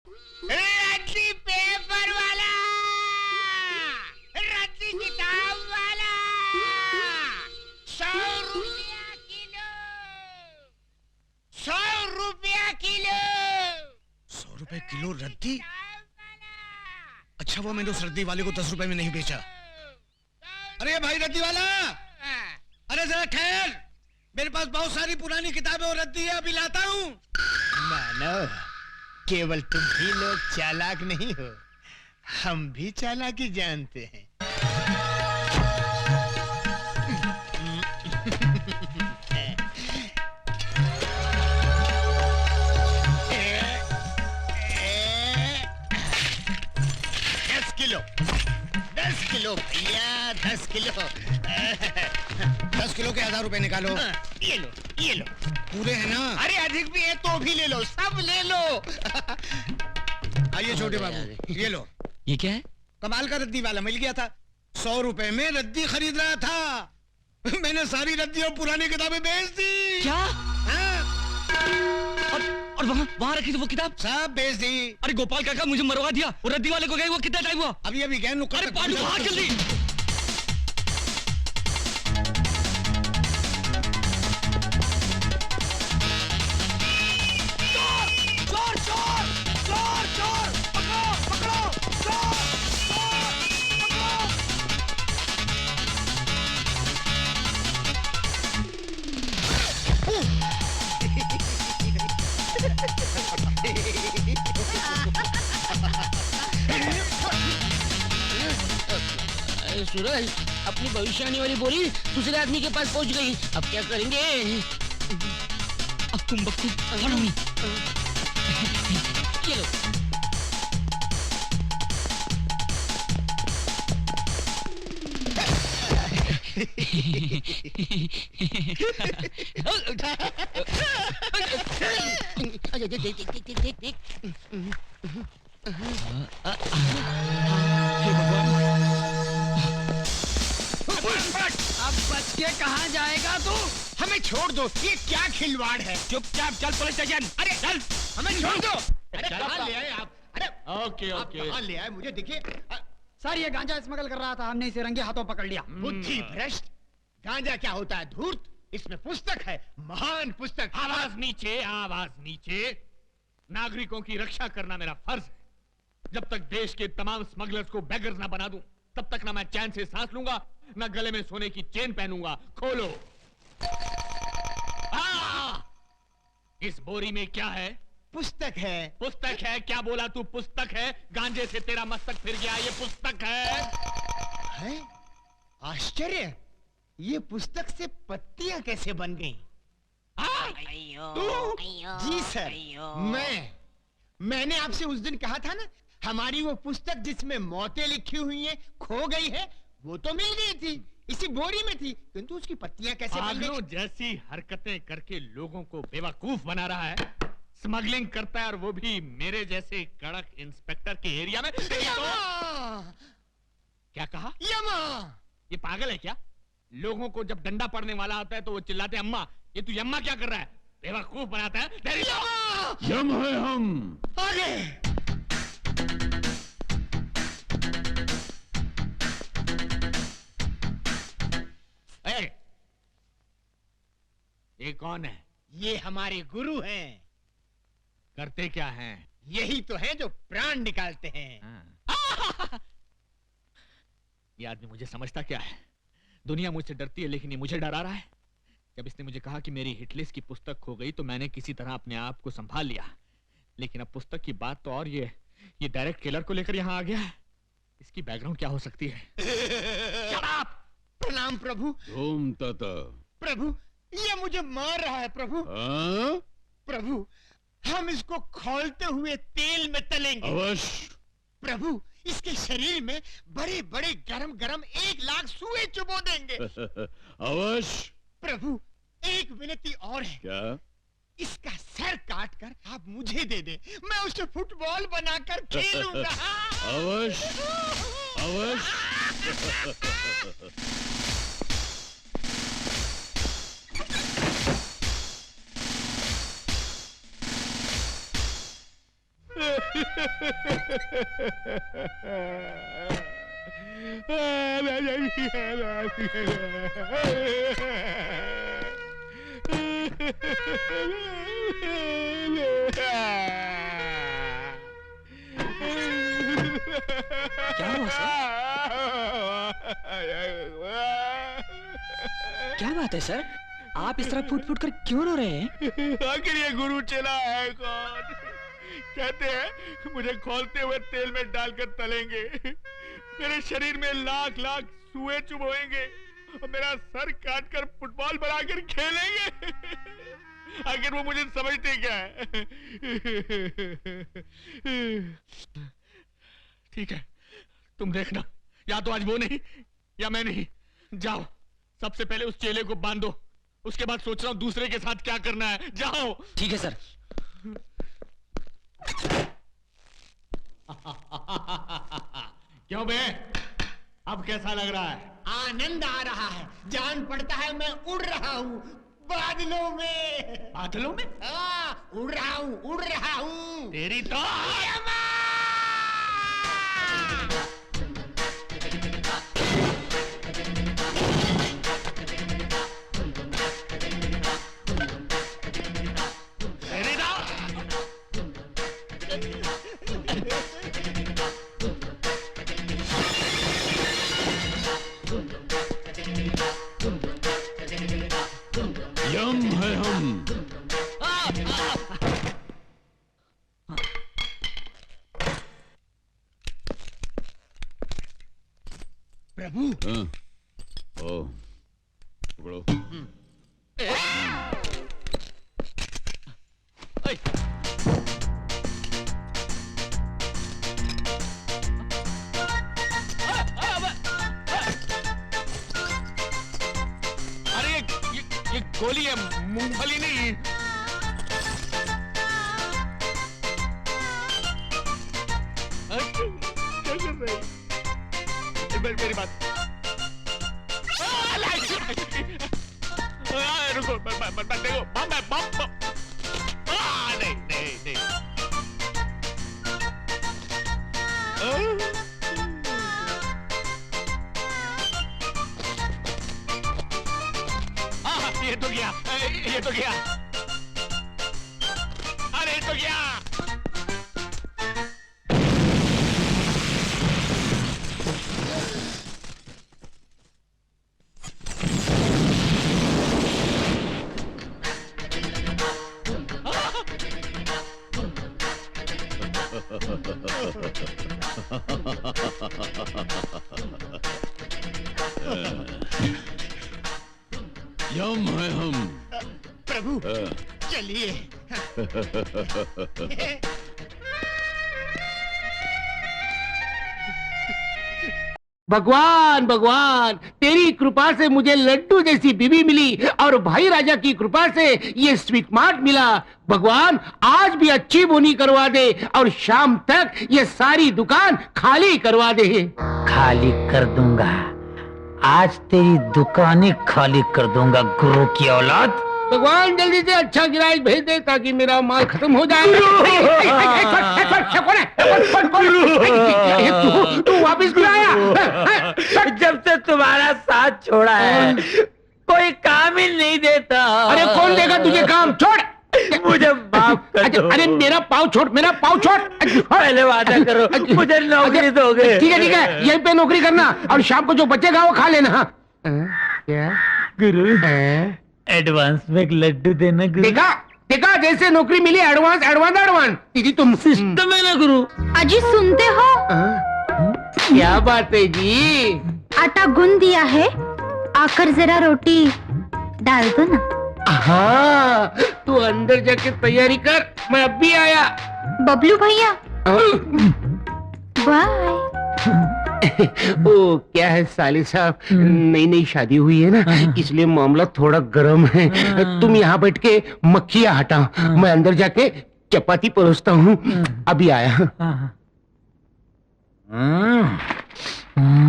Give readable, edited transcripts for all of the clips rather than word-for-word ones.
रद्दी पेपर वाला, रद्दी किताब वाला, 100 रुपया किलो, 100 रुपया किलो। 100 रुपए किलो रद्दी? अच्छा वो मैंने उस रद्दी वाले को 10 रुपए में नहीं बेचा। अरे भाई रद्दी वाला, अरे जरा ठहर, मेरे पास बहुत सारी पुरानी किताबें और रद्दी है, अभी लाता हूँ। मानव, केवल तुम ही लोग चालाक नहीं हो, हम भी चालाकी जानते हैं। किलो 10 किलो भैया, 10 किलो। 10 किलो के 1000 रुपए निकालो। ये लो, ये लो। पूरे हैं ना? अरे अधिक भी है तो भी ले लो, सब ले लो। आइए छोटे बाबू, ये लो। ये क्या है? कमाल का रद्दी वाला मिल गया था, 100 रुपए में रद्दी खरीद रहा था। मैंने सारी रद्दी और पुरानी किताबें बेच दी। क्या? और वहाँ रखी थी वो किताब? सब बेच दी। अरे गोपाल काका, मुझे मरवा दिया। वो रद्दी वाले को गए वो कितना टाइम हुआ? अभी अभी गए। अरे पांडू भाग जल्दी। चोर चोर चोर चोर, पकड़ो पकड़ो, चोर सूरज, अपनी भविष्यवाणी वाली बोरी दूसरे आदमी के पास पहुंच गई, अब क्या करेंगे? अब तुम बच्चे फॉलो मी। चलो। अब बच के कहाँ जाएगा तू? हमें छोड़ दो, ये क्या खिलवाड़ है? चुपचाप चल पुलिस स्टेशन। अरे चल, हमें छोड़ दो। अरे कहाँ ले आए आप? अरे ओके ओके, कहाँ ले आए मुझे दिखे? सर ये गांजा स्मगल कर रहा था, हमने इसे रंगे हाथों पकड़ लिया। बुद्धि भ्रष्ट, गांजा क्या होता है? धूर्त, इसमें पुस्तक है, महान पुस्तक। आवाज नीचे, आवाज नीचे। नागरिकों की रक्षा करना मेरा फर्ज है। जब तक देश के तमाम स्मगलर्स को बेगर्स ना बना दूं, तब तक ना मैं चैन से सांस लूंगा, ना गले में सोने की चेन पहनूंगा। खोलो। इस बोरी में क्या है? पुस्तक है। पुस्तक है? क्या बोला तू? पुस्तक है? गांजे से तेरा मस्तक फिर गया, ये पुस्तक है। आश्चर्य, ये पुस्तक से पत्तियां कैसे बन गईं? तू? जी सर, मैंने आपसे उस दिन कहा था ना, हमारी वो पुस्तक जिसमें मौतें लिखी हुई हैं खो गई है, वो तो मिल गई थी, इसी बोरी में थी, किंतु उसकी पत्तियां कैसे बन गई? जैसी हरकतें करके लोगों को बेवकूफ बना रहा है, स्मगलिंग करता है, और वो भी मेरे जैसे कड़क इंस्पेक्टर के एरिया में। क्या कहा? यमा! ये पागल है क्या? लोगों को जब डंडा पड़ने वाला होता है तो वो चिल्लाते हैं अम्मा। ये तू यम्मा क्या कर रहा है? बेवकूफ बनाता है। यम है हम। आगे! ये कौन है? ये हमारे गुरु हैं। करते क्या हैं? यही तो है जो प्राण निकालते हैं। ये आदमी मुझे समझता क्या है? दुनिया मुझसे डरती है, लेकिन ये मुझे डरा रहा है। जब इसने मुझे कहा कि मेरी हिटलिस्ट की पुस्तक खो गई, तो मैंने किसी तरह अपने आप को संभाल लिया, लेकिन अब पुस्तक की बात तो और ये डायरेक्ट किलर को लेकर यहाँ आ गया है। इसकी बैकग्राउंड क्या हो सकती है? प्रणाम प्रभु। ओम तथा। प्रभु, ये मुझे मार रहा है प्रभु। प्रभु, हम इसको खौलते हुए तेल में तलेंगे। अवश्य। प्रभु, इसके शरीर में बड़े बड़े गरम गरम 1 लाख सुए चुबो देंगे। अवश्य। प्रभु, एक विनती और है। क्या? इसका सर काट कर आप मुझे दे दे, मैं उसे फुटबॉल बनाकर खेलूंगा। अवश्य अवश्य। क्या हुआ सर? क्या बात है सर? आप इस तरह फूट फूट कर क्यों रो रहे हैं? आखिर ये गुरु चला है कौन? कहते हैं मुझे खौलते हुए तेल में डालकर तलेंगे, मेरे शरीर में लाख लाख सुए चुभोएंगे और मेरा सर काट कर फुटबॉल बनाकर खेलेंगे। आखिर वो मुझे समझते क्या है? ठीक है, तुम देखना, या तो आज वो नहीं या मैं नहीं। जाओ, सबसे पहले उस चेले को बांधो, उसके बाद सोच रहा हूं दूसरे के साथ क्या करना है। जाओ। ठीक है सर। क्यों बे, अब कैसा लग रहा है? आनंद आ रहा है, जान पड़ता है मैं उड़ रहा हूँ बादलों में। बादलों में? हाँ, उड़ रहा हूँ। तेरी तो यम है हम। प्रभु। हाँ। ओ, पकड़ो। अरे ये गोली है, मूंगफली नहीं। क्या कर रहे हैं? मेरी बात रुको, देखो बम है, बम। नहीं। ये तो गया। अरे ये तो गया। यम है हम। प्रभु चलिए। भगवान भगवान, तेरी कृपा से मुझे लड्डू जैसी बीवी मिली और भाई राजा की कृपा से ये स्वीट मार्ट मिला। भगवान आज भी अच्छी बोनी करवा दे और शाम तक ये सारी दुकान खाली करवा दे। खाली कर दूंगा, आज तेरी दुकानें खाली कर दूंगा गुरु की औलाद। भगवान जल्दी से अच्छा गिराज भेज दे ताकि मेरा माल खत्म हो जाए। तू वापिस क्यों आया? जब से तुम्हारा साथ छोड़ा है कोई काम ही नहीं देता। अरे कौन देगा तुझे काम? छोड़, मुझे माफ कर दो। अरे मेरा पाँव छोड़, मेरा पाँव छोड़। पहले वादा करो मुझे नौकरी दोगे। ठीक है, यहीं पे नौकरी करना और शाम को जो बचेगा वो खा लेना। क्या गुरु? एडवांस में एक लड्डू देना गुरु। देखा जैसे नौकरी मिली एडवांस। दीदी तुम सिस्टम है ना गुरु। अजी सुनते हो? क्या बात है जी? आटा गूंद दिया है, आकर जरा रोटी डाल दो ना। हाँ, तू अंदर जाके तैयारी कर, मैं अब भी आया। बबलू भैया बाय। ओ क्या है साले साहब, नई शादी हुई है ना, इसलिए मामला थोड़ा गर्म है। तुम यहाँ बैठ के मक्खियाँ हटाओ, मैं अंदर जाके चपाती परोसता हूँ। अभी आया।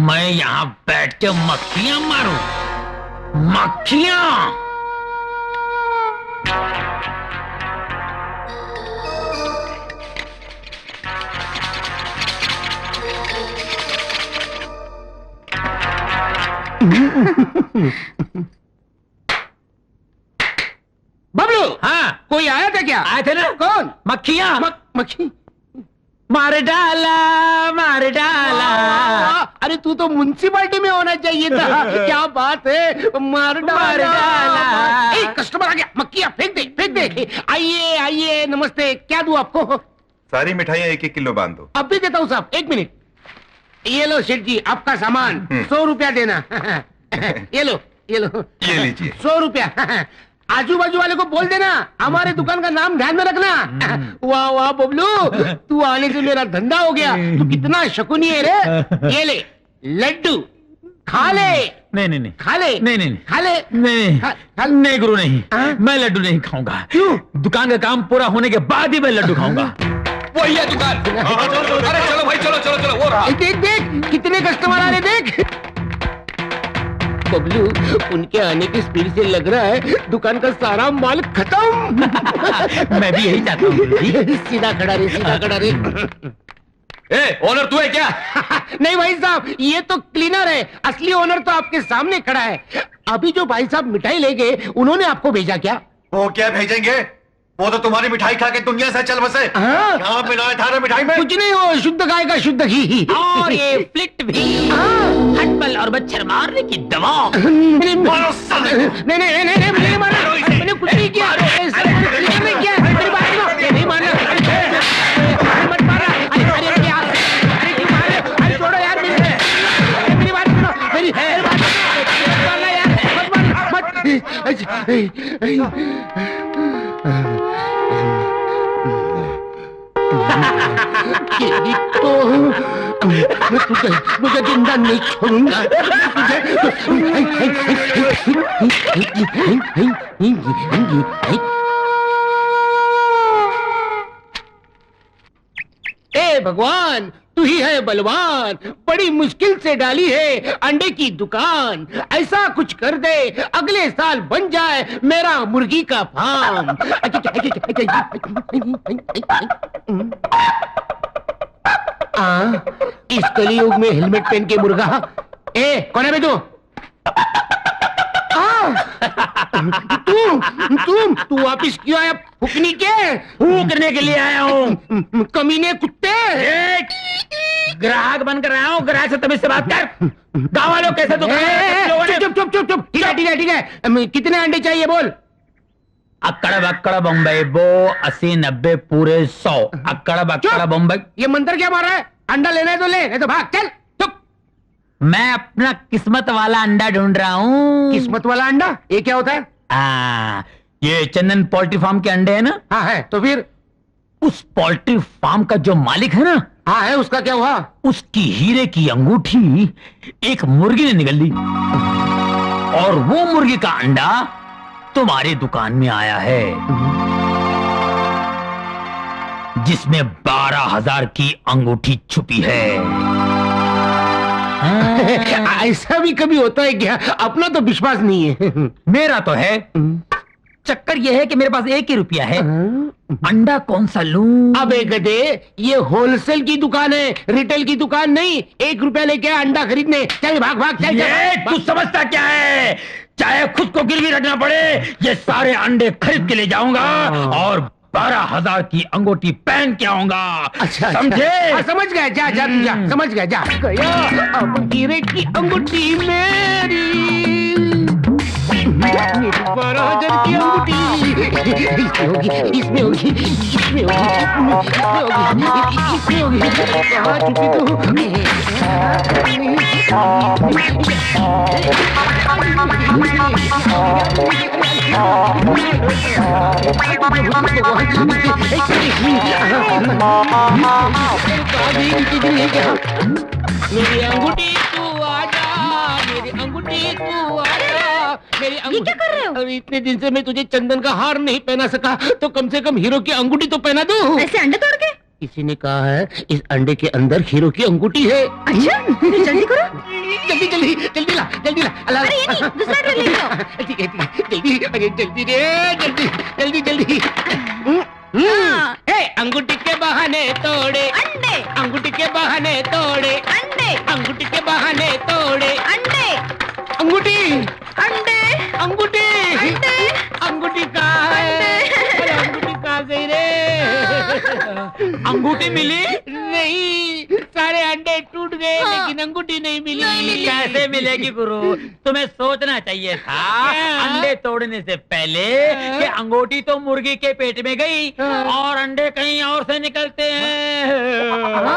मैं यहाँ बैठ के मक्खियाँ मारूं? मक्खियाँ? बबलू, हाँ कोई आया था क्या? आए थे ना। कौन? मक्खियाँ। मक्खी? मार डाला, मार डाला। अरे तू तो म्युनिसिपालिटी में होना चाहिए था। क्या बात है, मार डाला। कस्टमर आ गया, मक्खियाँ फेंक दे, फेंक दे। आइए आइए, नमस्ते, क्या दूं आपको? सारी मिठाइयाँ 1-1 किलो बांध दो। अब भी देता हूँ साहब, 1 मिनट। ये लो सेठ जी, आपका सामान 100 रुपया देना। ये लो, ये लो, ये लीजिए। 100 रुपया। आजू बाजू वाले को बोल देना हमारे दुकान का नाम ध्यान में रखना। वाह वाह बबलू, तू आने से मेरा धंधा हो गया। तू कितना शकुनी है रे। ये ले लड्डू, खा ले। नहीं नहीं नहीं, खा ले। नहीं नहीं खा ले। नहीं नहीं गुरु नहीं, मैं लड्डू नहीं खाऊंगा। क्यों? दुकान का काम पूरा होने के बाद ही मैं लड्डू खाऊंगा। वही है दुकान। अरे चलो भाई, चलो चलो चलो, वो रहा। देख देख कितने कस्टमर आ रहे, देख। बबलू, उनके आने की स्पीड से लग रहा है दुकान का सारा माल खत्म। मैं भी यही चाहता हूँ। सीधा खड़ा रे, सीधा खड़ा रे। ओनर तू है क्या? नहीं भाई साहब, ये तो क्लीनर है। असली ओनर तो आपके सामने खड़ा है। अभी जो भाई साहब मिठाई ले गए, उन्होंने आपको भेजा क्या? वो क्या भेजेंगे? वो तो तुम्हारी मिठाई खा के दुनिया से चल बसे। हाँ? क्या मिलाया था रे मिठाई में? कुछ नहीं, हो शुद्ध गाय का शुद्ध घी। और ये फ्लिट भी, हटबल और मच्छर मारने की दवा। नहीं मैंने मारा, मैंने कुछ नहीं किया। मैंने किया, मेरी बात सुनो। नहीं मारना, मत मारा। अरे क्या, अरे क्यों मार रहे हो? अरे छोड़ो यार, मेरी बात सुनो, मेरी बात सुनो। मारना यार, मत मारना, तो मुझे जिंदा नहीं छोड़ूंगा। ए भगवान, तू ही है बलवान। बड़ी मुश्किल से डाली है अंडे की दुकान। ऐसा कुछ कर दे अगले साल बन जाए मेरा मुर्गी का फार्म। इस कलयुग में हेलमेट पहन के मुर्गा। कौन है बे तू? तू वापिस क्यों आया? फूकनी के? फूकने के लिए आया हूँ। कमीने कुत्ते। ग्राहक बनकर आया हूँ, ग्राहक से तमीज से बात कर। गाँव वालों कैसे चुप चुप चुप चुप। ठीक है ठीक है ठीक है, कितने अंडे चाहिए बोल? अक्कड़ बक्कड़ बम्बई बो 80-90 पूरे 100। अक्कड़ बक्कड़ बम्बई। ये मंत्र क्या मार रहा है? अंडा लेना है तो ले, नहीं तो भाग चल। चुप। मैं अपना किस्मत वाला अंडा ढूंढ रहा हूँ। किस्मत वाला अंडा? ये क्या होता है? ये चंदन पोल्ट्री फार्म के अंडे है ना? हाँ है। तो फिर उस पोल्ट्री फार्म का जो मालिक है ना, हाँ है, उसका क्या हुआ? उसकी हीरे की अंगूठी एक मुर्गी ने निगल ली, और वो मुर्गी का अंडा तुम्हारी दुकान में आया है, जिसमें 12,000 की अंगूठी छुपी है। ऐसा भी कभी होता है क्या? अपना तो विश्वास नहीं है। मेरा तो है। चक्कर यह है कि मेरे पास 1 ही रुपया है। अंडा कौन सा लूं? अबे गधे, ये होलसेल की दुकान है, रिटेल की दुकान नहीं। 1 रुपया लेके अंडा खरीदने। चल भाग भाग चल। तू समझता क्या है? चाहे खुद को गिरवी रखना पड़े, ये सारे अंडे खरीद के ले जाऊंगा और 12,000 की अंगूठी पहन के आऊंगा। अच्छा, समझे? अच्छा। समझ गया, जा जा जा, समझ गया, जा गया। अब हीरे की अंगूठी मेरी 12,000 की अंगूठी इसमें होगी, इसमें होगी, इसमें होगी। कहाँ छुपी मेरी अंगूठी तू आजा, मेरी अंगूठी तू आजा, मेरी अंगूठी। क्या कर रहे हो? अरे इतने दिन से मैं तुझे चंदन का हार नहीं पहना सका, तो कम से कम हीरो की अंगूठी तो पहना दूं। ऐसे अंडे तोड़ के? किसी ने कहा है इस अंडे के अंदर हीरो की अंगूठी है। अच्छा, तो जल्दी करो। जल्दी जल्दी जल्दी ला, जल्दी ला। अल्लाह। अरे ये नहीं, दूसरा ट्रे ले लो। ठीक है ठीक है, जल्दी, अरे जल्दी रे, जल्दी जल्दी जल्दी। अंगूठी के बहाने तोड़े अंडे, अंगूठी के बहाने तोड़े अंडे, अंगूठी के बहाने तोड़े अंडे। अंगूठी अंगूठी अंगूठी कहाँ है? अरे अंगूठी कहाँ गई रे? अंगूठी मिली? नहीं, सारे अंडे टूट गए लेकिन अंगूठी नहीं मिली। कैसे मिलेगी गुरु? तुम्हें सोचना चाहिए था अंडे तोड़ने से पहले कि अंगूठी तो मुर्गी के पेट में गई और अंडे कहीं और से निकलते हैं।